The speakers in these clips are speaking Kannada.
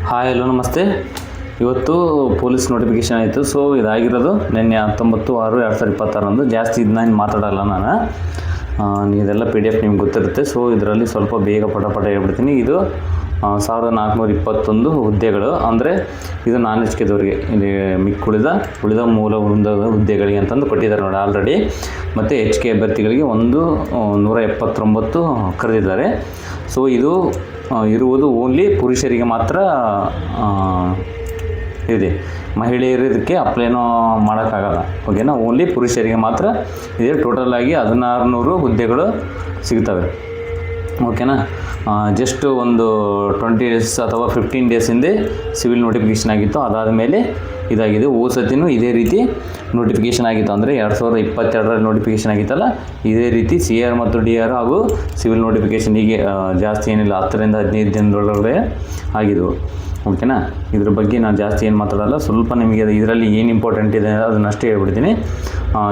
ಹಾಯ್ ಹಲೋ ನಮಸ್ತೆ. ಇವತ್ತು ಪೊಲೀಸ್ ನೋಟಿಫಿಕೇಷನ್ ಆಯಿತು. ಸೊ ಇದಾಗಿರೋದು ನಿನ್ನೆ 19/6/2026 ಜಾಸ್ತಿ ಇದನ್ನ ಮಾತಾಡಲ್ಲ ನಾನು. ಇದೆಲ್ಲ PDF ನಿಮ್ಗೆ ಗೊತ್ತಿರುತ್ತೆ. ಸೊ ಇದರಲ್ಲಿ ಸ್ವಲ್ಪ ಬೇಗ ಪಟ ಹೇಳ್ಬಿಡ್ತೀನಿ. ಇದು 1421 ಹುದ್ದೆಗಳು, ಅಂದರೆ ಇದು ನಾನ್ HKದವ್ರಿಗೆ, ಇಲ್ಲಿ ಉಳಿದ ಮೂಲ ಹುದ್ದೆಗಳಿಗೆ ಅಂತಂದು ಕೊಟ್ಟಿದ್ದಾರೆ ನೋಡಿ ಆಲ್ರೆಡಿ. ಮತ್ತು HK ಅಭ್ಯರ್ಥಿಗಳಿಗೆ 179 ಕರೆದಿದ್ದಾರೆ. ಸೊ ಇದು ಇರುವುದು ಓನ್ಲಿ ಪುರುಷರಿಗೆ ಮಾತ್ರ ಇದೆ, ಮಹಿಳೆಯರು ಇದಕ್ಕೆ ಅಪ್ಲೈನೂ ಮಾಡೋಕ್ಕಾಗಲ್ಲ. ಓಕೆನಾ, ಓನ್ಲಿ ಪುರುಷರಿಗೆ ಮಾತ್ರ ಇದೆ. ಟೋಟಲಾಗಿ 1600 ಹುದ್ದೆಗಳು ಸಿಗ್ತವೆ. ಓಕೆನಾ, ಜಸ್ಟ್ ಒಂದು 20 ಡೇಸ್ ಅಥವಾ 15 ಡೇಸ್ ಹಿಂದೆ ಸಿವಿಲ್ ನೋಟಿಫಿಕೇಷನ್ ಆಗಿತ್ತು. ಅದಾದ ಮೇಲೆ ಇದಾಗಿದೆ. ಸತಿನೂ ಇದೇ ರೀತಿ ನೋಟಿಫಿಕೇಷನ್ ಆಗಿತ್ತು, ಅಂದರೆ 2022ರಲ್ಲಿ ನೋಟಿಫಿಕೇಷನ್ ಆಗಿತ್ತಲ್ಲ, ಇದೇ ರೀತಿ CR ಮತ್ತು DR ಹಾಗೂ ಸಿವಿಲ್ ನೋಟಿಫಿಕೇಷನ್ ಹೀಗೆ ಜಾಸ್ತಿ ಏನಿಲ್ಲ, 10 ರಿಂದ 15 ದಿನದೊಳಗಡೆ ಆಗಿದ್ದವು. ಓಕೆನಾ, ಇದ್ರ ಬಗ್ಗೆ ನಾನು ಜಾಸ್ತಿ ಏನು ಮಾತಾಡಲ್ಲ. ಸ್ವಲ್ಪ ನಿಮಗೆ ಇದರಲ್ಲಿ ಏನು ಇಂಪಾರ್ಟೆಂಟ್ ಇದೆ ಅದನ್ನಷ್ಟೇ ಹೇಳ್ಬಿಡ್ತೀನಿ.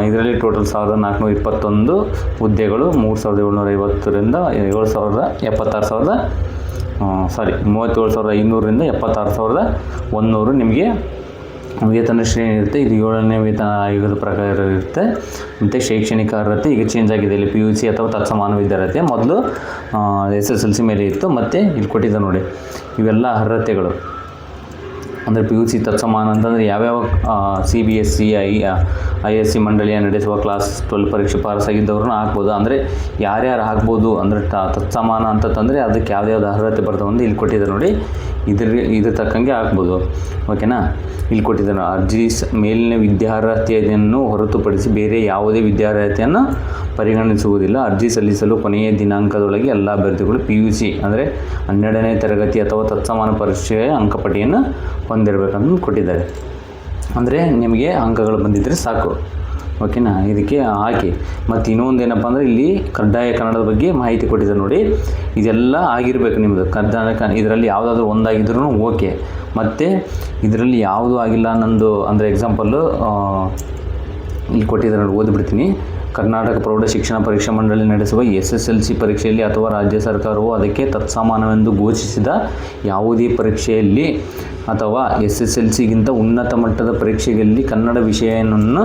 ಇದರಲ್ಲಿ ಟೋಟಲ್ 1421 ಹುದ್ದೆಗಳು 3750ರಿಂದ 37,500ರಿಂದ 76,100 ನಿಮಗೆ ವೇತನ ಶ್ರೇಣಿ ಇರುತ್ತೆ. ಇದು 7ನೇ ವೇತನ ಆಯೋಗದ ಪ್ರಕಾರ ಇರುತ್ತೆ. ಮತ್ತು ಶೈಕ್ಷಣಿಕ ಅರ್ಹತೆ ಈಗ ಚೇಂಜ್ ಆಗಿದೆ. ಇಲ್ಲಿ PUC ಅಥವಾ ತತ್ಸಮಾನ ವಿದ್ಯಾರ್ಹತೆ, ಮೊದಲು SSLC ಮೇಲೆ ಇತ್ತು. ಮತ್ತು ಇಲ್ಲಿ ಕೊಟ್ಟಿದ್ದಾರೆ ನೋಡಿ, ಇವೆಲ್ಲ ಅರ್ಹತೆಗಳು. ಅಂದರೆ PUC ತತ್ಸಮಾನ ಅಂತಂದರೆ ಯಾವ್ಯಾವ CBSE ISC ಮಂಡಳಿಯ ನಡೆಸುವ ಕ್ಲಾಸ್ 12 ಪರೀಕ್ಷೆ ಪಾಸಾಗಿದ್ದವ್ರನ್ನ ಹಾಕ್ಬೋದು. ಅಂದರೆ ಯಾರ್ಯಾರು ಹಾಕ್ಬೋದು ಅಂದರೆ ತತ್ಸಮಾನ ಅಂತಂದರೆ ಅದಕ್ಕೆ ಯಾವ್ದು ಅರ್ಹತೆ ಬರ್ತವೆ ಅಂತ ಇಲ್ಲಿ ಕೊಟ್ಟಿದ್ದಾರೆ ನೋಡಿ. ಇದ್ರ ತಕ್ಕಂಗೆ ಹಾಕ್ಬೋದು. ಓಕೆನಾ, ಇಲ್ಲಿ ಕೊಟ್ಟಿದ್ದಾರೆ ಅರ್ಜಿ ಮೇಲಿನ ವಿದ್ಯಾರ್ಹತೆಯನ್ನು ಹೊರತುಪಡಿಸಿ ಬೇರೆ ಯಾವುದೇ ವಿದ್ಯಾರ್ಹತೆಯನ್ನು ಪರಿಗಣಿಸುವುದಿಲ್ಲ. ಅರ್ಜಿ ಸಲ್ಲಿಸಲು ಕೊನೆಯ ದಿನಾಂಕದೊಳಗೆ ಎಲ್ಲ ಅಭ್ಯರ್ಥಿಗಳು PUC ಅಂದರೆ 12ನೇ ತರಗತಿ ಅಥವಾ ತತ್ಸಮಾನ ಪರೀಕ್ಷೆಯ ಅಂಕಪಟ್ಟಿಯನ್ನು ಹೊಂದಿರಬೇಕಂತ ಕೊಟ್ಟಿದ್ದಾರೆ. ಅಂದರೆ ನಿಮಗೆ ಅಂಕಗಳು ಬಂದಿದ್ದರೆ ಸಾಕು. ಓಕೆನಾ, ಇದಕ್ಕೆ ಹಾಕಿ. ಮತ್ತು ಇನ್ನೊಂದು ಏನಪ್ಪ ಅಂದರೆ ಇಲ್ಲಿ ಕಡ್ಡಾಯ ಕನ್ನಡದ ಬಗ್ಗೆ ಮಾಹಿತಿ ಕೊಟ್ಟಿದ್ದಾರೆ ನೋಡಿ. ಇದೆಲ್ಲ ಆಗಿರಬೇಕು ನಿಮ್ಮದು ಕಡ್ಡಾಯ. ಇದರಲ್ಲಿ ಯಾವುದಾದ್ರೂ ಒಂದಾಗಿದ್ರೂ ಓಕೆ. ಮತ್ತು ಇದರಲ್ಲಿ ಯಾವುದೂ ಆಗಿಲ್ಲ ನಂದು ಅಂದರೆ ಎಕ್ಸಾಂಪಲ್ಲು ಇಲ್ಲಿ ಕೊಟ್ಟಿದ್ದಾರೆ ನೋಡಿ, ಓದಿಬಿಡ್ತೀನಿ. ಕರ್ನಾಟಕ ಪ್ರೌಢ ಶಿಕ್ಷಣ ಪರೀಕ್ಷಾ ಮಂಡಳಿ ನಡೆಸುವ SSLC ಪರೀಕ್ಷೆಯಲ್ಲಿ ಅಥವಾ ರಾಜ್ಯ ಸರ್ಕಾರವು ಅದಕ್ಕೆ ತತ್ಸಮಾನವೆಂದು ಘೋಷಿಸಿದ ಯಾವುದೇ ಪರೀಕ್ಷೆಯಲ್ಲಿ ಅಥವಾ SSLCಗಿಂತ ಉನ್ನತ ಮಟ್ಟದ ಪರೀಕ್ಷೆಯಲ್ಲಿ ಕನ್ನಡ ವಿಷಯವನ್ನು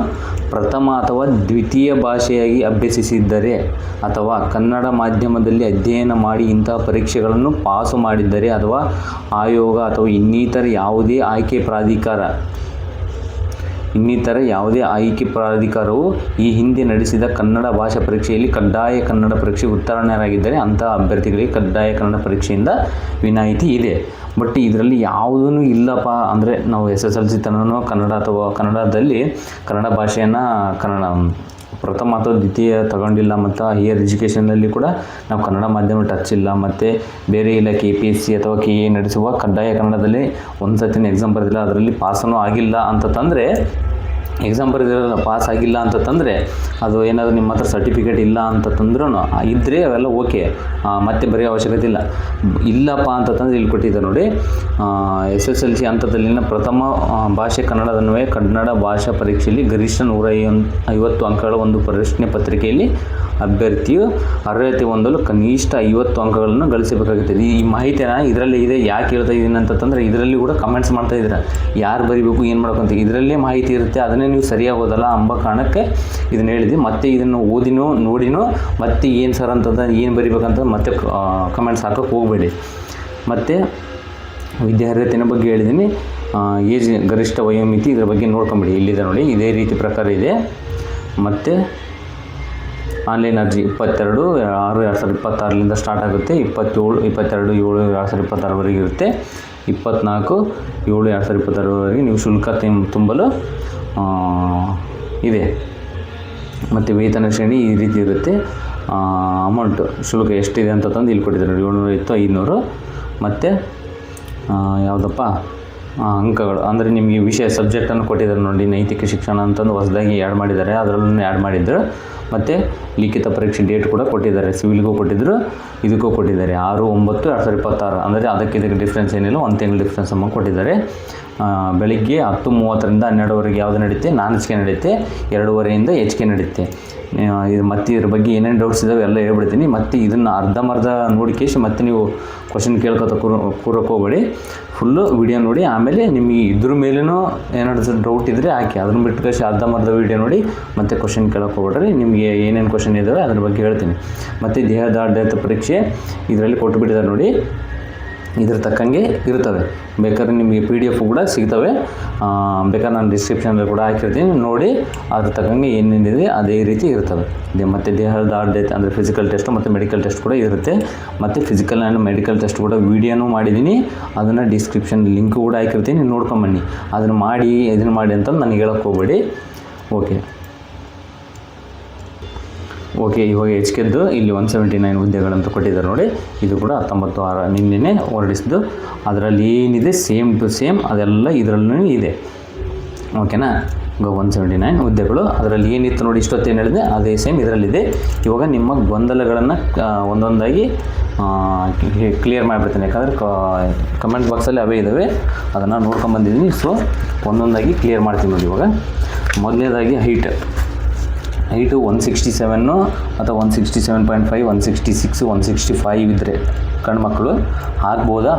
ಪ್ರಥಮ ಅಥವಾ ದ್ವಿತೀಯ ಭಾಷೆಯಾಗಿ ಅಭ್ಯಸಿಸಿದ್ದರೆ ಅಥವಾ ಕನ್ನಡ ಮಾಧ್ಯಮದಲ್ಲಿ ಅಧ್ಯಯನ ಮಾಡಿ ಇಂತಹ ಪರೀಕ್ಷೆಗಳನ್ನು ಪಾಸು ಮಾಡಿದ್ದರೆ ಅಥವಾ ಆಯೋಗ ಅಥವಾ ಇನ್ನಿತರ ಯಾವುದೇ ಆಯ್ಕೆ ಪ್ರಾಧಿಕಾರವು ಈ ಹಿಂದೆ ನಡೆಸಿದ ಕನ್ನಡ ಭಾಷಾ ಪರೀಕ್ಷೆಯಲ್ಲಿ ಕಡ್ಡಾಯ ಕನ್ನಡ ಪರೀಕ್ಷೆ ಉತ್ತೀರ್ಣರಾಗಿದ್ದರೆ ಅಂತಹ ಅಭ್ಯರ್ಥಿಗಳಿಗೆ ಕಡ್ಡಾಯ ಕನ್ನಡ ಪರೀಕ್ಷೆಯಿಂದ ವಿನಾಯಿತಿ ಇದೆ. ಬಟ್ ಇದರಲ್ಲಿ ಯಾವುದೂ ಇಲ್ಲಪ್ಪ ಅಂದರೆ ನಾವು SSLC ತನಕ ಕನ್ನಡ ಅಥವಾ ಕನ್ನಡದಲ್ಲಿ ಕನ್ನಡ ಭಾಷೆಯನ್ನು ಪ್ರಥಮ ಅಥವಾ ದ್ವಿತೀಯ ತಗೊಂಡಿಲ್ಲ. ಮತ್ತು ಹೈಯರ್ ಎಜುಕೇಷನಲ್ಲಿ ಕೂಡ ನಾವು ಕನ್ನಡ ಮಾಧ್ಯಮ ಟಚ್ ಇಲ್ಲ. ಮತ್ತು ಬೇರೆ ಇಲಾಖೆ APSC ಅಥವಾ KA ನಡೆಸುವ ಕಡ್ಡಾಯ ಕನ್ನಡದಲ್ಲಿ ಒಂದು ಸತಿನ ಎಕ್ಸಾಮ್ ಬರೆದಿಲ್ಲ, ಅದರಲ್ಲಿ ಪಾಸನೂ ಆಗಿಲ್ಲ ಅಂತಂದರೆ, ಎಕ್ಸಾಮ್ ಬರೆದಿರಲ್ಲ ಪಾಸ್ ಆಗಿಲ್ಲ ಅಂತಂದರೆ ಅದು ಏನಾದರೂ ನಿಮ್ಮ ಹತ್ರ ಸರ್ಟಿಫಿಕೇಟ್ ಇಲ್ಲ ಅಂತಂದ್ರೂ ಇದ್ದರೆ ಅವೆಲ್ಲ ಓಕೆ, ಮತ್ತೆ ಬರೆಯೋ ಅವಶ್ಯಕತೆ ಇಲ್ಲ. ಇಲ್ಲಪ್ಪ ಅಂತಂದರೆ ಇಲ್ಲಿ ಕೊಟ್ಟಿದ್ದಾರೆ ನೋಡಿ, SSLC ಹಂತದಲ್ಲಿನ ಪ್ರಥಮ ಭಾಷೆ ಕನ್ನಡದನ್ವಯ ಕನ್ನಡ ಭಾಷಾ ಪರೀಕ್ಷೆಯಲ್ಲಿ ಗರಿಷ್ಠ 150 ಅಂಕಗಳ ಒಂದು ಪ್ರಶ್ನೆ ಪತ್ರಿಕೆಯಲ್ಲಿ ಅಭ್ಯರ್ಥಿಯು ಅರ್ಹತೆ ಹೊಂದಲು ಕನಿಷ್ಠ 50 ಅಂಕಗಳನ್ನು ಗಳಿಸಬೇಕಾಗುತ್ತದೆ. ಈ ಮಾಹಿತಿನ ಇದರಲ್ಲಿ ಇದೆ. ಯಾಕೆ ಹೇಳ್ತಾ ಇದ್ದೀನಿ ಅಂತಂದರೆ ಇದರಲ್ಲಿ ಕೂಡ ಕಮೆಂಟ್ಸ್ ಮಾಡ್ತಾ ಇದ್ದೀರಾ, ಯಾರು ಬರೀಬೇಕು ಏನು ಮಾಡ್ಕೊಂತ, ಇದರಲ್ಲೇ ಮಾಹಿತಿ ಇರುತ್ತೆ, ಅದನ್ನೇ ನೀವು ಸರಿಯಾಗಿ ಓದಲ್ಲ ಅಂಬ ಕಾರಣಕ್ಕೆ ಇದನ್ನು ಹೇಳಿದ್ವಿ. ಮತ್ತು ಇದನ್ನು ಓದಿನೋ ನೋಡಿನೋ ಮತ್ತೆ ಏನು ಸರ್ ಅಂತಂದ್ರೆ ಏನು ಬರಿಬೇಕಂತ ಮತ್ತೆ ಕಮೆಂಟ್ಸ್ ಹಾಕೋಕ್ಕೆ ಹೋಗಬೇಡಿ. ಮತ್ತು ವಿದ್ಯಾರ್ಹತೆಯ ಬಗ್ಗೆ ಹೇಳಿದ್ದೀನಿ. ಏಜ್ ಗರಿಷ್ಠ ವಯೋಮಿತಿ ಇದರ ಬಗ್ಗೆ ನೋಡ್ಕೊಂಬಿಡಿ, ಇಲ್ಲಿದೆ ನೋಡಿ, ಇದೇ ರೀತಿ ಪ್ರಕಾರ ಇದೆ. ಮತ್ತು ಆನ್ಲೈನ್ ಅರ್ಜಿ 22/6/2026 ಸ್ಟಾರ್ಟ್ ಆಗುತ್ತೆ. 22/7/2026 ಇರುತ್ತೆ. 24/7/2026 ನೀವು ಶುಲ್ಕ ತುಂಬಲು ಇದೆ. ಮತ್ತು ವೇತನ ಶ್ರೇಣಿ ಈ ರೀತಿ ಇರುತ್ತೆ. ಅಮೌಂಟು ಶುಲ್ಕ ಎಷ್ಟಿದೆ ಅಂತಂದು ಇಲ್ಲಿ ಕೊಟ್ಟಿದ್ದಾರೆ 750, 500. ಮತ್ತು ಯಾವುದಪ್ಪ ಅಂಕಗಳು ಅಂದರೆ ನಿಮಗೆ ವಿಷಯ ಸಬ್ಜೆಕ್ಟನ್ನು ಕೊಟ್ಟಿದ್ದಾರೆ ನೋಡಿ, ನೈತಿಕ ಶಿಕ್ಷಣ ಅಂತಂದು ಹೊಸದಾಗಿ ಆ್ಯಡ್ ಮಾಡಿದ್ದಾರೆ, ಅದರಲ್ಲೂ ಆ್ಯಡ್ ಮಾಡಿದ್ರು. ಮತ್ತು ಲಿಖಿತ ಪರೀಕ್ಷೆ ಡೇಟ್ ಕೂಡ ಕೊಟ್ಟಿದ್ದಾರೆ. ಸಿವಿಲ್ಗೂ ಕೊಟ್ಟಿದ್ದರು, ಇದಕ್ಕೂ ಕೊಟ್ಟಿದ್ದಾರೆ 6/9/2026. ಅಂದರೆ ಅದಕ್ಕೆ ಇದಕ್ಕೆ ಡಿಫ್ರೆನ್ಸ್ ಏನಿಲ್ಲ, 1 ತಿಂಗಳು ಡಿಫ್ರೆನ್ಸ್ ಅಮ್ಮ ಕೊಟ್ಟಿದ್ದಾರೆ. ಬೆಳಿಗ್ಗೆ 10:30ರಿಂದ 12ವರೆಗೆ ಯಾವುದು ನಡೆಯುತ್ತೆ, ನಾನ್ HK ನಡೆಯುತ್ತೆ. 2:30ಯಿಂದ HK ನಡೆಯುತ್ತೆ. ಇದು ಮತ್ತು ಇದ್ರ ಬಗ್ಗೆ ಏನೇನು ಡೌಟ್ಸ್ ಇದ್ದಾವೆ ಎಲ್ಲ ಹೇಳ್ಬಿಡ್ತೀನಿ. ಮತ್ತು ಇದನ್ನು ಅರ್ಧಂಬರ್ಧ ನೋಡಿಕೇಶ್ ಮತ್ತೆ ನೀವು ಕ್ವಶನ್ ಕೇಳ್ಕೊತ ಕೂರಕ್ಕೆ ಹೋಗ್ಬೇಡಿ. ಫುಲ್ಲು ವಿಡಿಯೋ ನೋಡಿ. ಆಮೇಲೆ ನಿಮಗೆ ಇದ್ರ ಮೇಲೂ ಏನಾದ್ರು ಡೌಟ್ ಇದ್ದರೆ ಹಾಕಿ, ಅದನ್ನು ಬಿಟ್ಟು ಅರ್ಧಂಬರ್ಧ ವಿಡಿಯೋ ನೋಡಿ ಮತ್ತೆ ಕ್ವಶನ್ ಕೇಳೋಕೆ ಹೋಗ್ಬೇಡ್ರಿ. ನಿಮಗೆ ಏನೇನು ಕ್ವಶನ್ ಇದ್ದಾವೆ ಅದ್ರ ಬಗ್ಗೆ ಹೇಳ್ತೀನಿ. ಮತ್ತು ದೇಹದಾಢ್ಯತೆ ಪರೀಕ್ಷೆ ಇದರಲ್ಲಿ ಕೊಟ್ಟುಬಿಟ್ಟಿದ್ದಾರೆ ನೋಡಿ, ಇದ್ರ ತಕ್ಕಂಗೆ ಇರ್ತವೆ. ಬೇಕಾದ್ರೆ ನಿಮಗೆ PDF ಕೂಡ ಸಿಗ್ತವೆ, ಬೇಕಾದ್ರೆ ನಾನು ಡಿಸ್ಕ್ರಿಪ್ಷನಲ್ಲಿ ಕೂಡ ಹಾಕಿರ್ತೀನಿ, ನೋಡಿ ಅದ್ರ ತಕ್ಕಂಗೆ ಏನೇನಿದೆ ಅದೇ ರೀತಿ ಇರ್ತವೆ. ಮತ್ತು ದೇಹದಾಢ್ಯತೆ ಅಂದರೆ ಫಿಸಿಕಲ್ ಟೆಸ್ಟು ಮತ್ತು ಮೆಡಿಕಲ್ ಟೆಸ್ಟ್ ಕೂಡ ಇರುತ್ತೆ. ಮತ್ತು ಫಿಸಿಕಲ್ ಆ್ಯಂಡ್ ಮೆಡಿಕಲ್ ಟೆಸ್ಟ್ ಕೂಡ ವೀಡಿಯೋನೂ ಮಾಡಿದ್ದೀನಿ, ಅದನ್ನು ಡಿಸ್ಕ್ರಿಪ್ಷನ್ ಲಿಂಕ್ ಕೂಡ ಹಾಕಿರ್ತೀನಿ, ನೋಡ್ಕೊಂಬನ್ನಿ. ಅದನ್ನು ಮಾಡಿ ಇದನ್ನು ಮಾಡಿ ಅಂತ ನನಗೆ ಹೇಳೋಕ್ಕೆ ಹೋಗಬೇಡಿ. ಓಕೆ, ಇವಾಗ HKದ್ದು ಇಲ್ಲಿ 179 ಹುದ್ದೆಗಳಂತ ಕೊಟ್ಟಿದ್ದಾರೆ ನೋಡಿ. ಇದು ಕೂಡ 19/6 ನಿನ್ನೆ ಹೊರಡಿಸಿದ್ದು. ಅದರಲ್ಲಿ ಏನಿದೆ ಸೇಮ್ ಟು ಸೇಮ್ ಅದೆಲ್ಲ ಇದರಲ್ಲೂ ಇದೆ. ಓಕೆನಾ? 179 ಹುದ್ದೆಗಳು. ಅದರಲ್ಲಿ ಏನಿತ್ತು ನೋಡಿ, ಇಷ್ಟೊತ್ತೇನು ಹೇಳಿದೆ ಅದೇ ಸೇಮ್ ಇದರಲ್ಲಿದೆ. ಇವಾಗ ನಿಮ್ಮ ಗೊಂದಲಗಳನ್ನು ಒಂದೊಂದಾಗಿ ಕ್ಲಿಯರ್ ಮಾಡಿಬಿಡ್ತೀನಿ. ಯಾಕಂದರೆ ಕಮೆಂಟ್ ಬಾಕ್ಸಲ್ಲಿ ಅವೇ ಇದ್ದಾವೆ, ಅದನ್ನು ನೋಡ್ಕೊಂಬಂದಿದ್ದೀನಿ. ಸೊ ಒಂದೊಂದಾಗಿ ಕ್ಲಿಯರ್ ಮಾಡ್ತೀನಿ ನೋಡಿ. ಇವಾಗ ಮೊದಲನೇದಾಗಿ ಹೈಟು 167 ಅಥವಾ 167.5, 166, 165 ಇದ್ದರೆ ಗಂಡ್ಮಕ್ಳು ಹಾಕ್ಬೋದಾ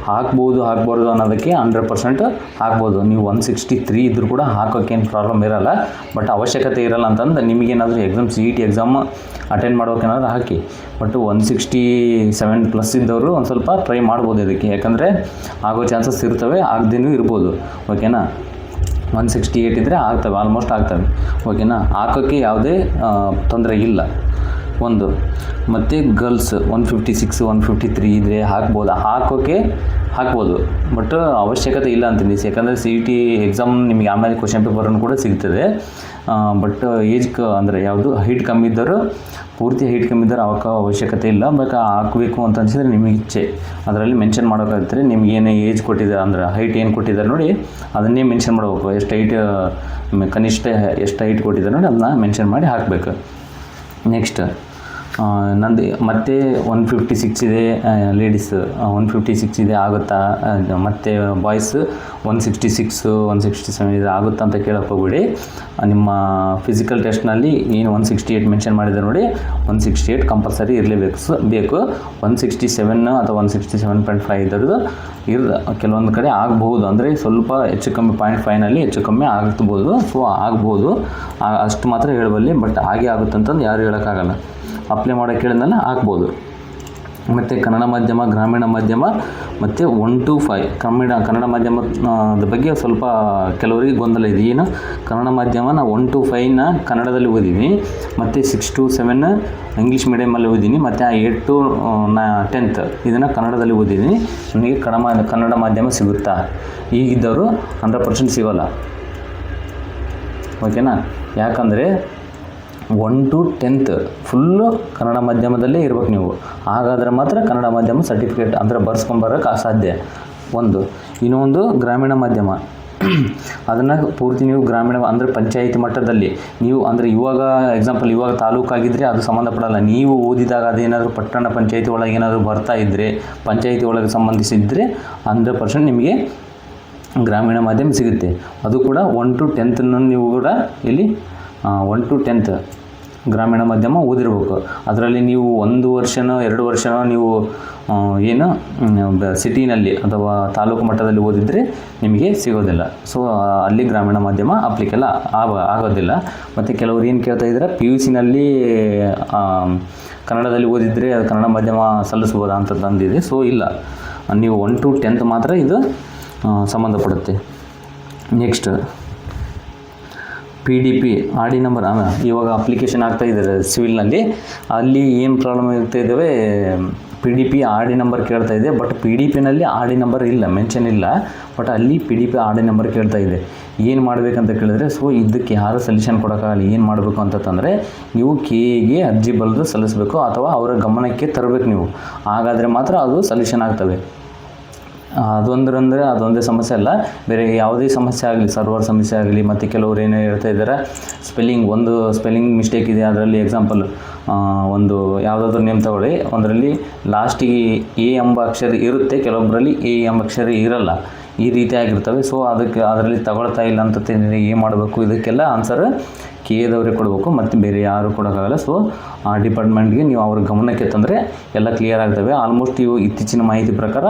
ಹಾಕ್ಬಾರ್ದು ಅನ್ನೋದಕ್ಕೆ 100% ಹಾಕ್ಬೋದು. ನೀವು 163 ಇದ್ದರೂ ಕೂಡ ಹಾಕೋಕ್ಕೇನು ಪ್ರಾಬ್ಲಮ್ ಇರೋಲ್ಲ. ಬಟ್ ಅವಶ್ಯಕತೆ ಇರೋಲ್ಲ ಅಂತಂದು ನಿಮಗೇನಾದರೂ CET ಎಕ್ಸಾಮ್ ಅಟೆಂಡ್ ಮಾಡೋಕ್ಕೇನಾದರೂ ಹಾಕಿ. ಬಟ್ 167+ ಇದ್ದವರು ಒಂದು ಸ್ವಲ್ಪ ಟ್ರೈ ಮಾಡ್ಬೋದು ಇದಕ್ಕೆ, ಯಾಕಂದರೆ ಆಗೋ ಚಾನ್ಸಸ್ ಇರ್ತವೆ, ಆಗದೇನೂ ಇರ್ಬೋದು. ಓಕೆನಾ? 168 ಇದ್ದರೆ ಆಗ್ತವೆ, ಆಲ್ಮೋಸ್ಟ್ ಆಗ್ತವೆ. ಓಕೆನಾ? ಹಾಕೋಕ್ಕೆ ಯಾವುದೇ ತೊಂದರೆ ಇಲ್ಲ ಒಂದು. ಮತ್ತು ಗರ್ಲ್ಸ್ 156, 153 ಇದ್ದರೆ ಹಾಕ್ಬೋದು. ಬಟ್ ಅವಶ್ಯಕತೆ ಇಲ್ಲ ಅಂತೀನಿ, ಯಾಕಂದರೆ CET ಎಕ್ಸಾಮ್ ನಿಮಗೆ ಆಮೇಲೆ ಕ್ವಶನ್ ಪೇಪರನ್ನು ಕೂಡ ಸಿಗ್ತದೆ. ಬಟ್ ಅಂದರೆ ಯಾವುದು ಹೈಟ್ ಕಮ್ಮಿ ಇದ್ದರು, ಪೂರ್ತಿ ಹೈಟ್ ಕಮ್ಮಿ ಇದ್ದರೆ ಅವಶ್ಯಕತೆ ಇಲ್ಲ. ಹಾಕಬೇಕು ಅಂತ ಅನಿಸಿದ್ರೆ ನಿಮಗೆ ಇಚ್ಛೆ ಅದರಲ್ಲಿ ಮೆನ್ಷನ್ ಮಾಡೋಕ್ಕಾಗ್ತದೆ. ನಿಮಗೇನು ಏಜ್ ಕೊಟ್ಟಿದ್ದಾರೆ ಅಂದರೆ ಹೈಟ್ ಏನು ಕೊಟ್ಟಿದ್ದಾರೆ ನೋಡಿ, ಅದನ್ನೇ ಮೆನ್ಷನ್ ಮಾಡಬೇಕು. ಎಷ್ಟು ಹೈಟ್ ಕನಿಷ್ಠ ಎಷ್ಟು ಹೈಟ್ ಕೊಟ್ಟಿದ್ದಾರೆ ನೋಡಿ, ಅದನ್ನ ಮೆನ್ಷನ್ ಮಾಡಿ ಹಾಕಬೇಕು. ನೆಕ್ಸ್ಟ್ ನಂದು ಮತ್ತೆ 156 ಇದೆ, ಲೇಡೀಸ್ 156 ಇದೆ, ಆಗುತ್ತಾ? ಮತ್ತು ಬಾಯ್ಸ್ 166, 167 ಇದೆ, ಆಗುತ್ತಾ ಅಂತ ಕೇಳೋಕ್ಕೆ ಹೋಗ್ಬಿಡಿ. ನಿಮ್ಮ ಫಿಸಿಕಲ್ ಟೆಸ್ಟ್ನಲ್ಲಿ ಏನು 168 ಮೆನ್ಷನ್ ಮಾಡಿದೆ ನೋಡಿ, 168 ಕಂಪಲ್ಸರಿ ಬೇಕು. 167 ಅಥವಾ 167.5 ಇದ್ರದ್ದು ಕೆಲವೊಂದು ಕಡೆ ಆಗ್ಬೋದು, ಅಂದರೆ ಸ್ವಲ್ಪ ಹೆಚ್ಚು ಕಮ್ಮಿ 0.5ನಲ್ಲಿ ಹೆಚ್ಚು ಕಮ್ಮಿ ಆಗ್ಬೋದು. ಸೊ ಆಗ್ಬೋದು, ಅಷ್ಟು ಮಾತ್ರ ಹೇಳಬಲ್ಲಿ. ಬಟ್ ಹಾಗೆ ಆಗುತ್ತಂತಂದು ಯಾರು ಹೇಳೋಕ್ಕಾಗಲ್ಲ. ಅಪ್ಲೈ ಮಾಡೋಕ್ಕೆ ಹೇಳಿದ್ನಲ್ಲ, ಹಾಕ್ಬೋದು. ಮತ್ತು ಕನ್ನಡ ಮಾಧ್ಯಮ, ಗ್ರಾಮೀಣ ಮಾಧ್ಯಮ ಮತ್ತು 1 to 5 ಕನ್ನಡ ಮಾಧ್ಯಮದ ಬಗ್ಗೆ ಸ್ವಲ್ಪ ಕೆಲವರಿಗೆ ಗೊಂದಲ ಇದೆ. ಏನು ಕನ್ನಡ ಮಾಧ್ಯಮನ 1 to 5ನ ಕನ್ನಡದಲ್ಲಿ ಓದಿದ್ದೀನಿ, ಮತ್ತು 6 to 7 ಇಂಗ್ಲೀಷ್ ಮೀಡಿಯಮಲ್ಲಿ ಓದಿದ್ದೀನಿ, ಮತ್ತು 8 to 10th ಇದನ್ನು ಕನ್ನಡದಲ್ಲಿ ಓದಿದ್ದೀನಿ. ನನಗೆ ಕನ್ನಡ ಮಾಧ್ಯಮ ಸಿಗುತ್ತಾ? ಈಗಿದ್ದವರು 100% ಸಿಗೋಲ್ಲ. ಓಕೆನಾ? ಯಾಕಂದರೆ 1 to 10th ಫುಲ್ಲು ಕನ್ನಡ ಮಾಧ್ಯಮದಲ್ಲೇ ಇರ್ಬೇಕು ನೀವು. ಹಾಗಾದರೆ ಮಾತ್ರ ಕನ್ನಡ ಮಾಧ್ಯಮ ಸರ್ಟಿಫಿಕೇಟ್ ಅಂದರೆ ಬರ್ಸ್ಕೊಂಬರೋಕ್ಕೆ ಸಾಧ್ಯ. ಇನ್ನೊಂದು ಗ್ರಾಮೀಣ ಮಾಧ್ಯಮ, ಅದನ್ನು ಪೂರ್ತಿ ನೀವು ಗ್ರಾಮೀಣ ಅಂದರೆ ಪಂಚಾಯಿತಿ ಮಟ್ಟದಲ್ಲಿ ನೀವು ಅಂದರೆ ಇವಾಗ ಎಕ್ಸಾಂಪಲ್ ಇವಾಗ ತಾಲೂಕಾಗಿದ್ದರೆ ಅದು ಸಂಬಂಧಪಡಲ್ಲ. ನೀವು ಓದಿದಾಗ ಅದೇನಾದರೂ ಪಟ್ಟಣ ಪಂಚಾಯಿತಿ ಒಳಗೆ ಏನಾದರೂ ಬರ್ತಾ ಇದ್ದರೆ, ಪಂಚಾಯಿತಿ ಒಳಗೆ ಸಂಬಂಧಿಸಿದರೆ 100% ನಿಮಗೆ ಗ್ರಾಮೀಣ ಮಾಧ್ಯಮ ಸಿಗುತ್ತೆ. ಅದು ಕೂಡ 1 to 10th ನೀವು ಕೂಡ ಇಲ್ಲಿ 1 to 10th ಗ್ರಾಮೀಣ ಮಾಧ್ಯಮ ಓದಿರ್ಬೇಕು. ಅದರಲ್ಲಿ ನೀವು 1 ವರ್ಷನೋ 2 ವರ್ಷನೋ ನೀವು ಏನು ಸಿಟಿನಲ್ಲಿ ಅಥವಾ ತಾಲೂಕು ಮಟ್ಟದಲ್ಲಿ ಓದಿದರೆ ನಿಮಗೆ ಸಿಗೋದಿಲ್ಲ. ಸೊ ಅಲ್ಲಿ ಗ್ರಾಮೀಣ ಮಾಧ್ಯಮ ಅಪ್ಲಿಕೇಬಲ್ ಆಗೋದಿಲ್ಲ. ಮತ್ತು ಕೆಲವರು ಏನು ಕೇಳ್ತಾ ಇದ್ದಾರೆ, PUCನಲ್ಲಿ ಕನ್ನಡದಲ್ಲಿ ಓದಿದರೆ ಅದು ಕನ್ನಡ ಮಾಧ್ಯಮ ಸಲ್ಲಿಸ್ಬೋದಾ ಅಂತ ತಂದಿದೆ. ಸೊ ಇಲ್ಲ, ನೀವು 1 to 10th ಮಾತ್ರ ಇದು ಸಂಬಂಧಪಡುತ್ತೆ. ನೆಕ್ಸ್ಟ್ PDP RD ನಂಬರ್, ಇವಾಗ ಅಪ್ಲಿಕೇಶನ್ ಆಗ್ತಾ ಇದ್ದಾರೆ ಸಿವಿಲ್ನಲ್ಲಿ. ಅಲ್ಲಿ ಏನು ಪ್ರಾಬ್ಲಮ್ ಇರ್ತಾ ಇದ್ದಾವೆ, PDP RD ನಂಬರ್ ಕೇಳ್ತಾ ಇದೆ. ಬಟ್ PDPನಲ್ಲಿ RD ನಂಬರ್ ಇಲ್ಲ, ಮೆನ್ಷನ್ ಇಲ್ಲ. ಬಟ್ ಅಲ್ಲಿ PDP RD ನಂಬರ್ ಕೇಳ್ತಾ ಇದೆ. ಏನು ಮಾಡಬೇಕಂತ ಕೇಳಿದ್ರೆ, ಸೊ ಇದಕ್ಕೆ ಯಾರು ಸೊಲ್ಯೂಷನ್ ಕೊಡೋಕ್ಕಾಗಲ್ಲ. ಏನು ಮಾಡಬೇಕು ಅಂತಂದರೆ ನೀವು KAಗೆ ಅರ್ಜಿ ಬರೆದು ಸಲ್ಲಿಸಬೇಕು, ಅಥವಾ ಅವರ ಗಮನಕ್ಕೆ ತರಬೇಕು ನೀವು. ಹಾಗಾದರೆ ಮಾತ್ರ ಅದು ಸೊಲ್ಯೂಷನ್ ಆಗ್ತವೆ. ಅದೊಂದೇ ಸಮಸ್ಯೆ ಅಲ್ಲ, ಬೇರೆ ಯಾವುದೇ ಸಮಸ್ಯೆ ಆಗಲಿ, ಸರ್ವರ್ ಸಮಸ್ಯೆ ಆಗಲಿ. ಮತ್ತು ಕೆಲವರು ಏನು ಹೇಳ್ತಾ ಇದ್ದಾರೆ, ಸ್ಪೆಲ್ಲಿಂಗ್ ಮಿಸ್ಟೇಕ್ ಇದೆ ಅದರಲ್ಲಿ. ಎಕ್ಸಾಂಪಲ್ ಒಂದು ಯಾವುದಾದ್ರೂ ನೇಮ್ ತಗೊಳ್ಳಿ, ಒಂದರಲ್ಲಿ ಲಾಸ್ಟಿಗೆ A ಎಂಬ ಅಕ್ಷರ ಇರುತ್ತೆ, ಕೆಲವೊಬ್ಬರಲ್ಲಿ A ಎಂಬ ಅಕ್ಷರ ಇರಲ್ಲ. ಈ ರೀತಿ ಆಗಿರ್ತವೆ. ಸೊ ಅದರಲ್ಲಿ ತಗೊಳ್ತಾ ಇಲ್ಲ ಅಂತ ಏನು ಮಾಡಬೇಕು, ಇದಕ್ಕೆಲ್ಲ ಆನ್ಸರ್ ಕೆ ಎದವರೇ ಕೊಡಬೇಕು, ಮತ್ತು ಬೇರೆ ಯಾರು ಕೊಡೋಕ್ಕಾಗಲ್ಲ. ಸೊ ಆ ಡಿಪಾರ್ಟ್ಮೆಂಟ್ಗೆ ನೀವು ಅವ್ರ ಗಮನಕ್ಕೆ ತಂದರೆ ಎಲ್ಲ ಕ್ಲಿಯರ್ ಆಗ್ತವೆ. ಆಲ್ಮೋಸ್ಟ್ ಇವು ಇತ್ತೀಚಿನ ಮಾಹಿತಿ ಪ್ರಕಾರ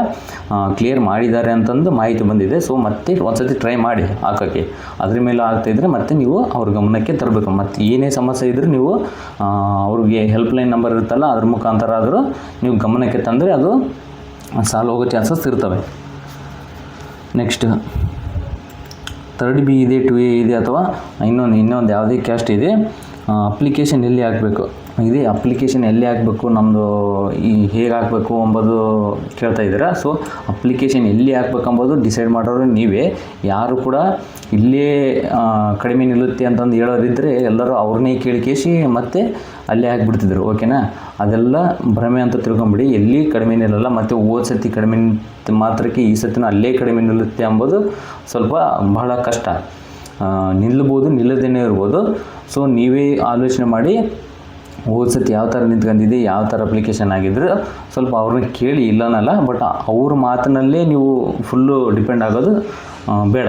ಕ್ಲಿಯರ್ ಮಾಡಿದ್ದಾರೆ ಅಂತಂದು ಮಾಹಿತಿ ಬಂದಿದೆ. ಸೊ ಮತ್ತೆ ಒಂದ್ಸತಿ ಟ್ರೈ ಮಾಡಿ ಹಾಕೋಕ್ಕೆ, ಅದ್ರ ಮೇಲೆ ಆಗ್ತಾಯಿದ್ರೆ ಮತ್ತೆ ನೀವು ಅವ್ರ ಗಮನಕ್ಕೆ ತರಬೇಕು. ಮತ್ತು ಏನೇ ಸಮಸ್ಯೆ ಇದ್ದರೂ ನೀವು ಅವ್ರಿಗೆ ಹೆಲ್ಪ್ಲೈನ್ ನಂಬರ್ ಇರುತ್ತಲ್ಲ, ಅದ್ರ ಮುಖಾಂತರ ಆದರೂ ನೀವು ಗಮನಕ್ಕೆ ತಂದರೆ ಅದು ಸಾಲ್ವ್ ಹೋಗೋ ಚಾನ್ಸಸ್ ಇರ್ತವೆ. ನೆಕ್ಸ್ಟ್ 3 B ಇದೆ, 2A ಇದೆ, ಅಥವಾ ಇನ್ನೊಂದು ಯಾವುದೇ ಕ್ಯಾಸ್ಟ್ ಇದೆ, ಅಪ್ಲಿಕೇಶನ್ ಎಲ್ಲಿ ಹಾಕಬೇಕು, ಇದೇ ಅಪ್ಲಿಕೇಶನ್ ಎಲ್ಲಿ ಹಾಕಬೇಕು, ನಮ್ಮದು ಹೇಗೆ ಹಾಕಬೇಕು ಎಂಬುದು ಕೇಳ್ತಾ ಇದ್ದೀರಾ. ಸೊ ಅಪ್ಲಿಕೇಶನ್ ಎಲ್ಲಿ ಹಾಕ್ಬೇಕಂಬೋದು ಡಿಸೈಡ್ ಮಾಡೋರು ನೀವೇ. ಯಾರು ಕೂಡ ಇಲ್ಲೇ ಕಡಿಮೆ ನಿಲ್ಲುತ್ತೆ ಅಂತಂದು ಹೇಳೋರಿದ್ದರೆ ಎಲ್ಲರೂ ಅವ್ರನ್ನೇ ಕೇಳಿಕೇಸಿ ಮತ್ತೆ ಅಲ್ಲೇ ಹಾಕಿಬಿಡ್ತಿದ್ರು. ಓಕೆನಾ, ಅದೆಲ್ಲ ಭ್ರಮೆ ಅಂತ ತಿಳ್ಕೊಂಬಿಡಿ. ಎಲ್ಲಿ ಕಡಿಮೆ ನಿಲ್ಲಲ್ಲ, ಮತ್ತು ಹೋದ ಸತಿ ಕಡಿಮೆ ಮಾತ್ರಕ್ಕೆ ಈ ಸತಿನೂ ಅಲ್ಲೇ ಕಡಿಮೆ ನಿಲ್ಲುತ್ತೆ ಎಂಬುದು ಸ್ವಲ್ಪ ಬಹಳ ಕಷ್ಟ. ನಿಲ್ಲಬೋದು, ನಿಲ್ಲದೇನೆ ಇರ್ಬೋದು. ಸೊ ನೀವೇ ಆಲೋಚನೆ ಮಾಡಿ ಹೋದ ಸತಿ ಯಾವ ಥರ ನಿಂತ್ಕೊಂಡಿದೆ, ಯಾವ ಥರ ಅಪ್ಲಿಕೇಶನ್ ಆಗಿದ್ರೆ ಸ್ವಲ್ಪ ಅವ್ರನ್ನ ಕೇಳಿ, ಇಲ್ಲನಲ್ಲ, ಬಟ್ ಅವ್ರ ಮಾತಿನಲ್ಲೇ ನೀವು ಫುಲ್ಲು ಡಿಪೆಂಡ್ ಆಗೋದು ಬೇಡ.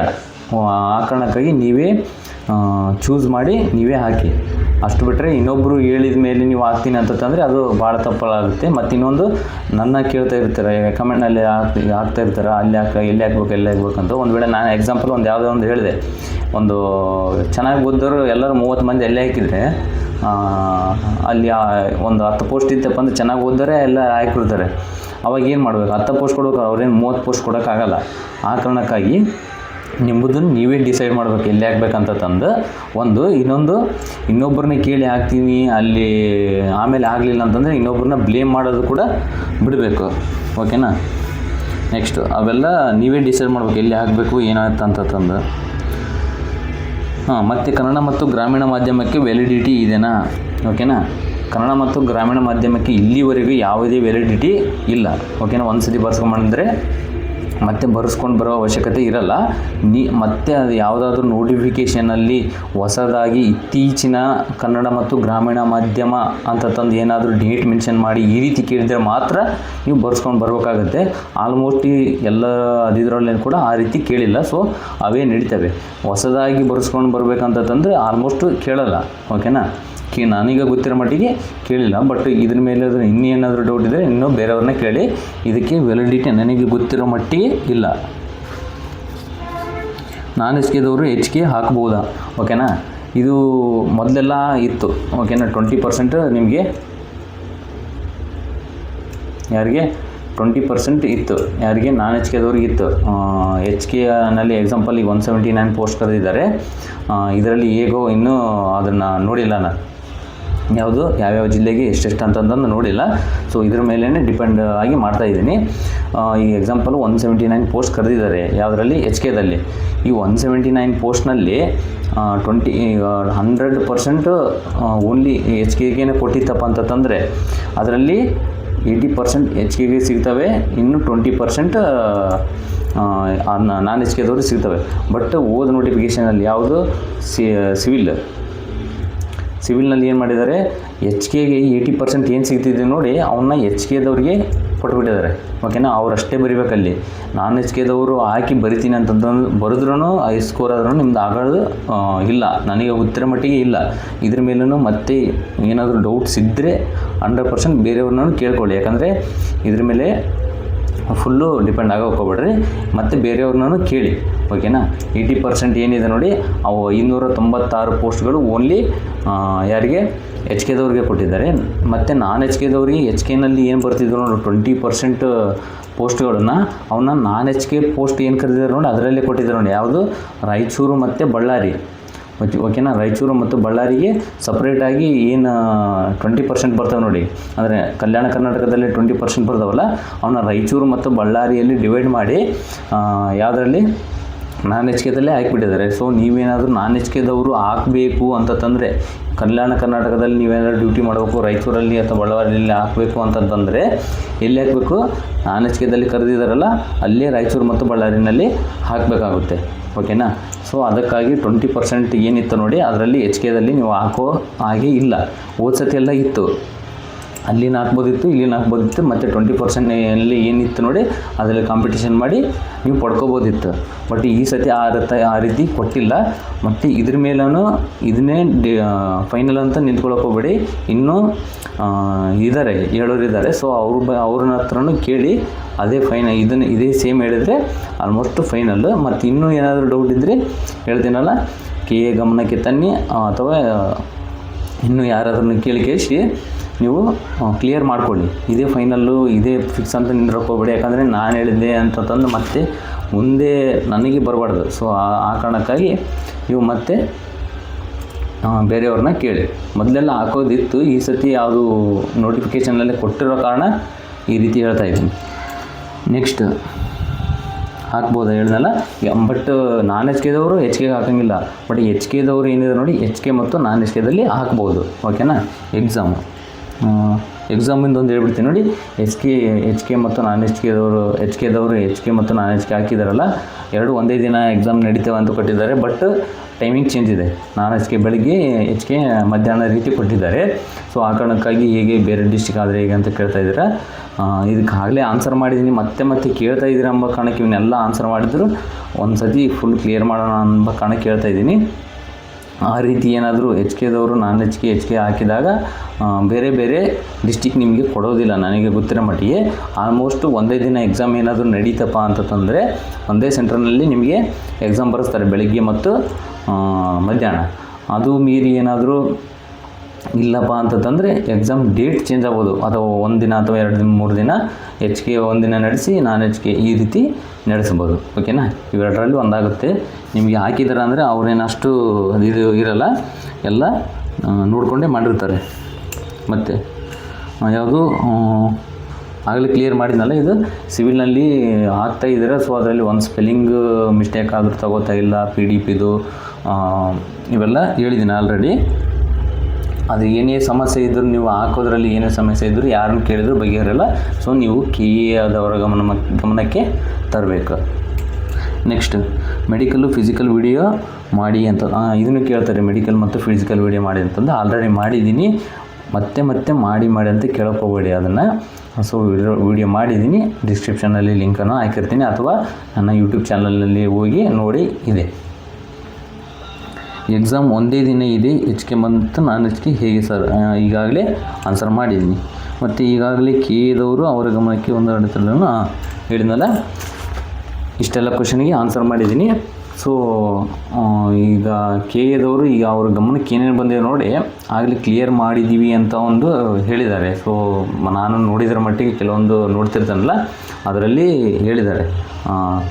ಆ ಕಾರಣಕ್ಕಾಗಿ ನೀವೇ ಚೂಸ್ ಮಾಡಿ ನೀವೇ ಹಾಕಿ. ಅಷ್ಟು ಬಿಟ್ಟರೆ ಇನ್ನೊಬ್ಬರು ಹೇಳಿದ ಮೇಲೆ ನೀವು ಹಾಕ್ತೀನಿ ಅಂತಂದರೆ ಅದು ಭಾಳ ತಪ್ಪಾಗುತ್ತೆ. ಮತ್ತು ಇನ್ನೊಂದು, ನನ್ನ ಕೇಳ್ತಾ ಇರ್ತಾರೆ ಕಮೆಂಟ್ನಲ್ಲಿ ಹಾಕ್ತಾ ಇರ್ತಾರೆ, ಅಲ್ಲಿ ಎಲ್ಲಿ ಹಾಕ್ಬೇಕು, ಎಲ್ಲಿ ಹಾಕ್ಬೇಕಂತ. ಒಂದು ವೇಳೆ ನಾನು ಎಕ್ಸಾಂಪಲ್ ಯಾವುದೋ ಒಂದು ಹೇಳಿದೆ, ಒಂದು ಚೆನ್ನಾಗಿ ಓದೋರು ಎಲ್ಲರೂ 30 ಮಂದಿ ಎಲ್ಲೇ ಹಾಕಿದರೆ ಅಲ್ಲಿ ಒಂದು 10 ಪೋಸ್ಟ್ ಇತ್ತಪ್ಪ ಅಂದರೆ ಚೆನ್ನಾಗಿ ಓದಿದರೆ ಎಲ್ಲ ಹಾಕಿರ್ತಾರೆ. ಅವಾಗ ಏನು ಮಾಡಬೇಕು, 10 ಪೋಸ್ಟ್ ಕೊಡೋಕೆ ಅವ್ರೇನು 30 ಪೋಸ್ಟ್ ಕೊಡೋಕ್ಕಾಗಲ್ಲ. ಆ ಕಾರಣಕ್ಕಾಗಿ ನಿಮ್ಮದನ್ನು ನೀವೇ ಡಿಸೈಡ್ ಮಾಡಬೇಕು ಎಲ್ಲಿ ಹಾಕ್ಬೇಕಂತ ತಂದು. ಇನ್ನೊಬ್ಬರನ್ನ ಕೇಳಿ ಹಾಕ್ತೀನಿ ಅಲ್ಲಿ ಆಮೇಲೆ ಆಗಲಿಲ್ಲ ಅಂತಂದರೆ ಇನ್ನೊಬ್ಬರನ್ನ ಬ್ಲೇಮ್ ಮಾಡೋದು ಕೂಡ ಬಿಡಬೇಕು. ಓಕೆನಾ. ನೆಕ್ಸ್ಟು ಅವೆಲ್ಲ ನೀವೇ ಡಿಸೈಡ್ ಮಾಡಬೇಕು ಎಲ್ಲಿ ಹಾಕಬೇಕು ಏನಾಗುತ್ತೆ ಅಂತ ತಂದು. ಮತ್ತು ಕನ್ನಡ ಮತ್ತು ಗ್ರಾಮೀಣ ಮಾಧ್ಯಮಕ್ಕೆ ವ್ಯಾಲಿಡಿಟಿ ಇದೆನಾ? ಓಕೆನಾ. ಕನ್ನಡ ಮತ್ತು ಗ್ರಾಮೀಣ ಮಾಧ್ಯಮಕ್ಕೆ ಇಲ್ಲಿವರೆಗೂ ಯಾವುದೇ ವ್ಯಾಲಿಡಿಟಿ ಇಲ್ಲ. ಓಕೆನಾ. ಒಂದು ಸತಿ ಬರ್ಸ್ಕೊಂಬಂದರೆ ಮತ್ತೆ ಬರೆಸ್ಕೊಂಡು ಬರೋ ಅವಶ್ಯಕತೆ ಇರಲ್ಲ. ಮತ್ತೆ ಅದು ಯಾವುದಾದ್ರೂ ನೋಟಿಫಿಕೇಷನಲ್ಲಿ ಹೊಸದಾಗಿ ಇತ್ತೀಚಿನ ಕನ್ನಡ ಮತ್ತು ಗ್ರಾಮೀಣ ಮಾಧ್ಯಮ ಅಂತ ತಂದು ಏನಾದರೂ ಡೇಟ್ ಮೆನ್ಷನ್ ಮಾಡಿ ಈ ರೀತಿ ಕೇಳಿದರೆ ಮಾತ್ರ ನೀವು ಬರ್ಸ್ಕೊಂಡು ಬರಬೇಕಾಗುತ್ತೆ. ಆಲ್ಮೋಸ್ಟ್ ಎಲ್ಲ ಅದಿದ್ರಲ್ಲೇ ಕೂಡ ಆ ರೀತಿ ಕೇಳಿಲ್ಲ. ಸೊ ಅವೇ ನಡೀತವೆ. ಹೊಸದಾಗಿ ಬರ್ಸ್ಕೊಂಡು ಬರಬೇಕಂತಂದರೆ ಆಲ್ಮೋಸ್ಟ್ ಕೇಳಲ್ಲ. ಓಕೆನಾ. ನನಗೆ ಗೊತ್ತಿರೋ ಮಟ್ಟಿಗೆ ಕೇಳಿಲ್ಲ. ಬಟ್ ಇದ್ರ ಮೇಲೆ ಇನ್ನೇನಾದರೂ ಡೌಟ್ ಇದ್ದರೆ ಇನ್ನೂ ಬೇರೆಯವ್ರನ್ನ ಕೇಳಿ. ಇದಕ್ಕೆ ವ್ಯಾಲಿಡಿಟಿ ನನಗೆ ಗೊತ್ತಿರೋ ಮಟ್ಟಿಗೆ ಇಲ್ಲ. ನಾನ್ HKದವರು HK ಹಾಕ್ಬೋದಾ? ಓಕೆನಾ. ಇದು ಮೊದಲೆಲ್ಲ ಇತ್ತು. ಓಕೆನಾ. 20% ನಿಮಗೆ ಯಾರಿಗೆ 20% ಇತ್ತು, ಯಾರಿಗೆ ನಾನ್ HKದವ್ರಿಗೆ ಇತ್ತು. HKನಲ್ಲಿ ಎಕ್ಸಾಂಪಲ್ ಈಗ 179 ಪೋಸ್ಟ್ ಕರೆದಿದ್ದಾರೆ. ಇದರಲ್ಲಿ ಹೇಗೋ ಇನ್ನೂ ಅದನ್ನು ನೋಡಿಲ್ಲ ನಾನು, ಯಾವ್ಯಾವ ಜಿಲ್ಲೆಗೆ ಎಷ್ಟೆಷ್ಟು ಅಂತಂದು ನೋಡಿಲ್ಲ. ಸೊ ಇದ್ರ ಮೇಲೇ ಡಿಪೆಂಡ್ ಆಗಿ ಮಾಡ್ತಾಯಿದ್ದೀನಿ. ಈ ಎಕ್ಸಾಂಪಲ್ 179 ಪೋಸ್ಟ್ ಕರೆದಿದ್ದಾರೆ. ಯಾವುದರಲ್ಲಿ? HKದಲ್ಲಿ. ಈ 179 ಪೋಸ್ಟ್ನಲ್ಲಿ 100% ಓನ್ಲಿ HKಗೆ ಕೊಟ್ಟಿತ್ತಪ್ಪ ಅಂತಂದರೆ ಅದರಲ್ಲಿ 80% HKಗೆ ಸಿಗ್ತವೆ, ಇನ್ನು 20% ನಾನ್ HKದವ್ರಿಗೆ ಸಿಗ್ತವೆ. ಬಟ್ ಓದ್ ನೋಟಿಫಿಕೇಷನಲ್ಲಿ ಯಾವುದು ಸಿವಿಲ್ನಲ್ಲಿ ಏನು ಮಾಡಿದ್ದಾರೆ, HKಗೆ 80% ಏನು ಸಿಗ್ತಿದೆ ನೋಡಿ ಅವನ್ನ HKದವ್ರಿಗೆ ಕೊಟ್ಬಿಟ್ಟಿದ್ದಾರೆ. ಓಕೆನಾ. ಅವರಷ್ಟೇ ಬರಿಬೇಕಲ್ಲಿ. ನಾನ್ HKದವರು ಹಾಕಿ ಬರಿತೀನಿ ಅಂತಂದು ಬರೆದ್ರೂ ಸ್ಕೋರ್ ಆದ್ರೂ ನಿಮ್ದು ಆಗೋದು ಇಲ್ಲ. ನನಗೆ ಗೊತ್ತಿರೋ ಮಟ್ಟಿಗೆ ಇಲ್ಲ. ಇದ್ರ ಮೇಲೂ ಮತ್ತೆ ಏನಾದರೂ ಡೌಟ್ಸ್ ಇದ್ದರೆ 100% ಬೇರೆಯವ್ರನ್ನೂ ಕೇಳ್ಕೊಳ್ಳಿ. ಯಾಕಂದರೆ ಇದ್ರ ಮೇಲೆ ಫುಲ್ಲು ಡಿಪೆಂಡ್ ಆಗೋಕೆ ಹೋಗ್ಬೇಡ್ರಿ. ಮತ್ತು ಬೇರೆಯವ್ರನ್ನೂ ಕೇಳಿ. ಓಕೆನಾ. 80% ಏನಿದೆ ನೋಡಿ, ಅವು 296 ಪೋಸ್ಟ್ಗಳು ಓನ್ಲಿ ಯಾರಿಗೆ? HKದವ್ರಿಗೆ ಕೊಟ್ಟಿದ್ದಾರೆ. ಮತ್ತು ನಾನ್ HKದವ್ರಿಗೆ HKನಲ್ಲಿ ಏನು ಬರ್ತಿದ್ರು ನೋಡಿ 20% ಪೋಸ್ಟ್ಗಳನ್ನು ಅವನ್ನ ನಾನ್ HK ಪೋಸ್ಟ್ ಏನು ಕರೆದಿದ್ದಾರೆ ನೋಡಿ ಅದರಲ್ಲೇ ಕೊಟ್ಟಿದ್ದಾರೆ ನೋಡಿ. ಯಾವುದು? ರಾಯಚೂರು ಮತ್ತು ಬಳ್ಳಾರಿ. ಓಕೆನಾ. ರಾಯಚೂರು ಮತ್ತು ಬಳ್ಳಾರಿಗೆ ಸಪ್ರೇಟಾಗಿ ಏನು 20% ಬರ್ತವೆ ನೋಡಿ, ಅಂದರೆ ಕಲ್ಯಾಣ ಕರ್ನಾಟಕದಲ್ಲಿ 20% ಬರ್ತಾವಲ್ಲ ಅವನ್ನ ರಾಯಚೂರು ಮತ್ತು ಬಳ್ಳಾರಿಯಲ್ಲಿ ಡಿವೈಡ್ ಮಾಡಿ ಯಾವುದರಲ್ಲಿ? ನಾನ್ HKದಲ್ಲೇ ಹಾಕಿಬಿಟ್ಟಿದ್ದಾರೆ. ಸೊ ನೀವೇನಾದರೂ ನಾನ್ HKದವರು ಹಾಕಬೇಕು ಅಂತಂದರೆ ಕಲ್ಯಾಣ ಕರ್ನಾಟಕದಲ್ಲಿ ನೀವೇನಾದರೂ ಡ್ಯೂಟಿ ಮಾಡಬೇಕು, ರಾಯಚೂರಲ್ಲಿ ಅಥವಾ ಬಳ್ಳಾರಿಯಲ್ಲಿ ಹಾಕಬೇಕು ಅಂತಂದರೆ ಎಲ್ಲಿ ಹಾಕಬೇಕು? ನಾನ್ HKದಲ್ಲಿ ಕರೆದಿದ್ದಾರಲ್ಲ ಅಲ್ಲೇ ರಾಯಚೂರು ಮತ್ತು ಬಳ್ಳಾರಿನಲ್ಲಿ ಹಾಕಬೇಕಾಗುತ್ತೆ. ಓಕೆನಾ. ಸೊ ಅದಕ್ಕಾಗಿ 20% ಏನಿತ್ತು ನೋಡಿ ಅದರಲ್ಲಿ HKದಲ್ಲಿ ನೀವು ಹಾಕೋ ಹಾಗೆ ಇಲ್ಲ. ಹೋದ ಸತಿ ಎಲ್ಲ ಇತ್ತು. ಅಲ್ಲಿನ ಹಾಕ್ಬೋದಿತ್ತು, ಇಲ್ಲಿನ ಹಾಕ್ಬೋದಿತ್ತು, ಮತ್ತು 20% ಅಲ್ಲಿ ಏನಿತ್ತು ನೋಡಿ ಅದರಲ್ಲಿ ಕಾಂಪಿಟೇಷನ್ ಮಾಡಿ ನೀವು ಪಡ್ಕೋಬೋದಿತ್ತು. ಬಟ್ ಈ ಸತಿ ಆ ರೀತಿ ಕೊಟ್ಟಿಲ್ಲ. ಮತ್ತು ಇದ್ರ ಮೇಲೂ ಇದನ್ನೇ ಫೈನಲ್ ಅಂತ ನಿಂತ್ಕೊಳ್ಳೋಕೆ ಹೋಗ್ಬೇಡಿ. ಇನ್ನೂ ಇದ್ದಾರೆ, ಹೇಳೋರಿದ್ದಾರೆ. ಸೊ ಅವ್ರನ್ನ ಹತ್ರನೂ ಕೇಳಿ ಅದೇ ಇದೇ ಸೇಮ್ ಹೇಳಿದರೆ ಆಲ್ಮೋಸ್ಟ್ ಫೈನಲ್ಲು. ಮತ್ತು ಇನ್ನೂ ಏನಾದರೂ ಡೌಟ್ ಇದ್ದರೆ ಹೇಳ್ತೀನಲ್ಲ, KA ಗಮನಕ್ಕೆ ತನ್ನಿ, ಅಥವಾ ಇನ್ನೂ ಯಾರಾದ್ರೂ ಕೇಳಿಸಿ ನೀವು ಕ್ಲಿಯರ್ ಮಾಡ್ಕೊಳ್ಳಿ. ಇದೇ ಫೈನಲ್ಲು, ಇದೇ ಫಿಕ್ಸ್ ಅಂತ ನಿಂದ್ರಕ್ಕೆ ಹೋಗ್ಬೇಡಿ. ಯಾಕಂದರೆ ನಾನು ಹೇಳಿದ್ದೆ ಅಂತಂದು ಮತ್ತೆ ಮುಂದೆ ನನಗೆ ಬರಬಾರ್ದು. ಸೊ ಆ ಕಾರಣಕ್ಕಾಗಿ ನೀವು ಮತ್ತೆ ಬೇರೆಯವ್ರನ್ನ ಕೇಳಿ. ಮೊದಲೆಲ್ಲ ಹಾಕೋದಿತ್ತು, ಈ ಸತಿ ಯಾವುದು ನೋಟಿಫಿಕೇಷನಲ್ಲೇ ಕೊಟ್ಟಿರೋ ಕಾರಣ ಈ ರೀತಿ ಹೇಳ್ತಾ ಇದ್ದೀನಿ. ನೆಕ್ಸ್ಟ್ ಹಾಕ್ಬೋದು ಹೇಳ್ದಲ್ಲ. ಬಟ್ ನಾನ್ HKದವರು HK ಹಾಕೋಂಗಿಲ್ಲ. ಬಟ್ HKದವರು ಏನಿದೆ ನೋಡಿ, HK ಮತ್ತು ನಾನ್ HKದಲ್ಲಿ ಹಾಕ್ಬೋದು. ಓಕೆನಾ. ಎಕ್ಸಾಮಿಂದ ಒಂದು ಹೇಳ್ಬಿಡ್ತೀನಿ ನೋಡಿ. HK ಮತ್ತು ನಾನ್ HKದವರು HK ಮತ್ತು ನಾನ್ HK ಹಾಕಿದಾರಲ್ಲ, ಎರಡು ಒಂದೇ ದಿನ ಎಕ್ಸಾಮ್ ನಡೀತೇವೆ ಅಂತ ಕೊಟ್ಟಿದ್ದಾರೆ. ಬಟ್ ಟೈಮಿಂಗ್ ಚೇಂಜ್ ಇದೆ. ನಾನ್ HK ಬೆಳಗ್ಗೆ, HK ಮಧ್ಯಾಹ್ನ ರೀತಿ ಕೊಟ್ಟಿದ್ದಾರೆ. ಸೊ ಆ ಕಾರಣಕ್ಕಾಗಿ ಹೇಗೆ ಬೇರೆ ಡಿಸ್ಟಿಕ್ ಆದರೆ ಹೇಗೆ ಅಂತ ಕೇಳ್ತಾ ಇದ್ದೀರಾ. ಇದಕ್ಕಾಗಲೇ ಆನ್ಸರ್ ಮಾಡಿದ್ದೀನಿ, ಮತ್ತೆ ಕೇಳ್ತಾ ಇದ್ದೀರಾ ಎಂಬ ಕಾರಣಕ್ಕೆ ಇವನ್ನೆಲ್ಲ ಆನ್ಸರ್ ಮಾಡಿದ್ರು ಒಂದು ಸತಿ ಫುಲ್ ಕ್ಲಿಯರ್ ಮಾಡೋಣ ಎಂಬ ಕಾರಣಕ್ಕೆ ಕೇಳ್ತಾ ಇದ್ದೀನಿ. ಆ ರೀತಿ ಏನಾದರೂ HKದವರು ನಾನ್ HK ಹಾಕಿದಾಗ ಬೇರೆ ಡಿಸ್ಟಿಕ್ ನಿಮಗೆ ಕೊಡೋದಿಲ್ಲ ನನಗೆ ಗೊತ್ತಿರೋ ಮಟ್ಟಿಗೆ. ಆಲ್ಮೋಸ್ಟ್ ಒಂದೇ ದಿನ ಎಕ್ಸಾಮ್ ಏನಾದರೂ ನಡೀತಪ್ಪ ಅಂತಂದರೆ ಒಂದೇ ಸೆಂಟರ್ನಲ್ಲಿ ನಿಮಗೆ ಎಕ್ಸಾಮ್ ಬರೆಸ್ತಾರೆ, ಬೆಳಗ್ಗೆ ಮತ್ತು ಮಧ್ಯಾಹ್ನ. ಅದು ಮೀರಿ ಏನಾದರೂ ಇಲ್ಲಪ್ಪ ಅಂತಂದರೆ ಎಕ್ಸಾಮ್ ಡೇಟ್ ಚೇಂಜ್ ಆಗ್ಬೋದು. ಅಥವಾ ಒಂದು ದಿನ ಅಥವಾ 2 ದಿನ 3 ದಿನ HK ಒಂದಿನ ನಡೆಸಿ ನಾನ್ HK ಈ ರೀತಿ ನಡೆಸ್ಬೋದು. ಓಕೆನಾ. ಇವೆರಡರಲ್ಲಿ ಒಂದಾಗುತ್ತೆ. ನಿಮಗೆ ಹಾಕಿದಾರೆ ಅಂದರೆ ಅವ್ರೇನಷ್ಟು ಇದು ಇರಲ್ಲ, ಎಲ್ಲ ನೋಡಿಕೊಂಡೇ ಮಾಡಿರ್ತಾರೆ. ಮತ್ತು ಯಾವುದು ಆಗಲೇ ಕ್ಲಿಯರ್ ಮಾಡಿದ್ನಲ್ಲ, ಇದು ಸಿವಿಲ್ನಲ್ಲಿ ಆಗ್ತಾ ಇದ್ದೀರಾ. ಸೊ ಅದರಲ್ಲಿ ಒಂದು ಸ್ಪೆಲ್ಲಿಂಗ್ ಮಿಸ್ಟೇಕ್ ಆದರೂ ತಗೋತಾ ಇಲ್ಲ, PDPದು ಇವೆಲ್ಲ ಹೇಳಿದ್ದೀನಿ ಆಲ್ರೆಡಿ. ಅದು ಏನೇ ಸಮಸ್ಯೆ ಇದ್ದರೂ ನೀವು ಹಾಕೋದ್ರಲ್ಲಿ ಏನೇ ಸಮಸ್ಯೆ ಇದ್ದರೂ ಯಾರನ್ನು ಕೇಳಿದ್ರು ಬಗೆಹರಿಲ್ಲ. ಸೊ ನೀವು KA ಆದವರ ಗಮನಕ್ಕೆ ತರಬೇಕು. ನೆಕ್ಸ್ಟ್ ಮೆಡಿಕಲ್ಲು ಫಿಸಿಕಲ್ ವಿಡಿಯೋ ಮಾಡಿ ಅಂತ ಇದನ್ನು ಕೇಳ್ತಾರೆ. ಮೆಡಿಕಲ್ ಮತ್ತು ಫಿಸಿಕಲ್ ವಿಡಿಯೋ ಮಾಡಿ ಅಂತಂದು ಆಲ್ರೆಡಿ ಮಾಡಿದ್ದೀನಿ. ಮತ್ತೆ ಮಾಡಿ ಅಂತ ಕೇಳಕ್ಕೆ ಹೋಗಬೇಡಿ ಅದನ್ನು. ಸೊ ವಿಡಿಯೋ ಮಾಡಿದ್ದೀನಿ, ಡಿಸ್ಕ್ರಿಪ್ಷನಲ್ಲಿ ಲಿಂಕನ್ನು ಹಾಕಿರ್ತೀನಿ, ಅಥವಾ ನನ್ನ ಯೂಟ್ಯೂಬ್ ಚಾನಲ್ನಲ್ಲಿ ಹೋಗಿ ನೋಡಿ. ಇದೆ ಎಕ್ಸಾಮ್ ಒಂದೇ ದಿನ ಇದೆ, HK ಮತ್ತು ನಾನ್ HK ಹೇಗೆ ಸರ್? ಈಗಾಗಲೇ ಆನ್ಸರ್ ಮಾಡಿದ್ದೀನಿ. ಮತ್ತು ಈಗಾಗಲೇ KAದವರು ಅವರ ಗಮನಕ್ಕೆ ಒಂದು ಅಡೆತಡೆಯನ್ನು ಹೇಳಿದ್ನಲ್ಲ, ಇಷ್ಟೆಲ್ಲ ಕ್ವಶನಿಗೆ ಆನ್ಸರ್ ಮಾಡಿದ್ದೀನಿ. ಸೊ ಈಗ KAದವರು ಈಗ ಅವ್ರ ಗಮನಕ್ಕೆ ಏನೇನು ಬಂದಿದೆ ನೋಡಿ, ಆಗಲೇ ಕ್ಲಿಯರ್ ಮಾಡಿದ್ದೀವಿ ಅಂತ ಒಂದು ಹೇಳಿದ್ದಾರೆ. ಸೊ ನಾನು ನೋಡಿದ್ರ ಮಟ್ಟಿಗೆ ಕೆಲವೊಂದು ನೋಡ್ತಿರ್ತಾನಲ್ಲ, ಅದರಲ್ಲಿ ಹೇಳಿದ್ದಾರೆ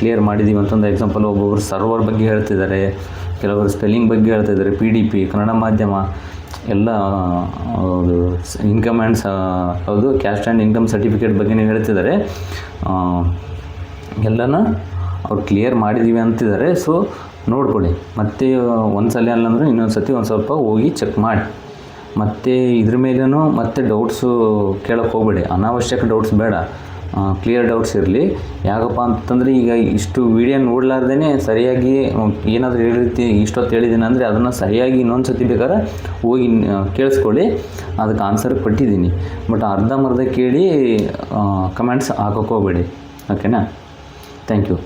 ಕ್ಲಿಯರ್ ಮಾಡಿದ್ದೀವಿ ಅಂತಂದು. ಎಕ್ಸಾಂಪಲ್ ಒಬ್ಬೊಬ್ಬರು ಸರ್ವರ್ ಬಗ್ಗೆ ಹೇಳ್ತಿದ್ದಾರೆ, ಕೆಲವರು ಸ್ಪೆಲ್ಲಿಂಗ್ ಬಗ್ಗೆ ಹೇಳ್ತಾಯಿದ್ದಾರೆ, PDP ಕನ್ನಡ ಮಾಧ್ಯಮ ಎಲ್ಲ, ಇನ್ಕಮ್ ಆ್ಯಂಡ್ ಹೌದು ಕ್ಯಾಸ್ಟ್ ಆ್ಯಂಡ್ ಇನ್ಕಮ್ ಸರ್ಟಿಫಿಕೇಟ್ ಬಗ್ಗೆನೇ ಹೇಳ್ತಿದ್ದಾರೆ. ಎಲ್ಲನ ಅವ್ರು ಕ್ಲಿಯರ್ ಮಾಡಿದ್ದೀವಿ ಅಂತಿದ್ದಾರೆ. ಸೊ ನೋಡ್ಕೊಳ್ಳಿ. ಮತ್ತು ಒಂದು ಸಲ ಅಲ್ಲಂದ್ರೆ ಇನ್ನೊಂದು ಸತಿ ಒಂದು ಸ್ವಲ್ಪ ಹೋಗಿ ಚೆಕ್ ಮಾಡಿ. ಮತ್ತು ಇದ್ರ ಮೇಲೇನೂ ಮತ್ತೆ ಡೌಟ್ಸು ಕೇಳೋಕ್ಕೆ ಹೋಗಬೇಡಿ. ಅನಾವಶ್ಯಕ ಡೌಟ್ಸ್ ಬೇಡ, ಕ್ಲಿಯರ್ ಡೌಟ್ಸ್ ಇರಲಿ. ಯಾಕಪ್ಪ ಅಂತಂದರೆ ಈಗ ಇಷ್ಟು ವೀಡಿಯೋ ನೋಡಲಾರ್ದೇ ಸರಿಯಾಗಿ ಏನಾದರೂ ಇಷ್ಟೊತ್ತು ಹೇಳಿದ್ದೀನಿ ಅಂದರೆ ಅದನ್ನು ಸರಿಯಾಗಿ ಇನ್ನೊಂದು ಸತಿ ಬೇಕಾದ್ರೆ ಹೋಗಿ ಕೇಳಿಸ್ಕೊಳ್ಳಿ. ಅದಕ್ಕೆ ಆನ್ಸರ್ ಕೊಟ್ಟಿದ್ದೀನಿ. ಬಟ್ ಅರ್ಧಂಬರ್ಧ ಕೇಳಿ ಕಮೆಂಟ್ಸ್ ಹಾಕೋಕ್ಕೆ ಹೋಗಬೇಡಿ. ಓಕೆನಾ. Thank you.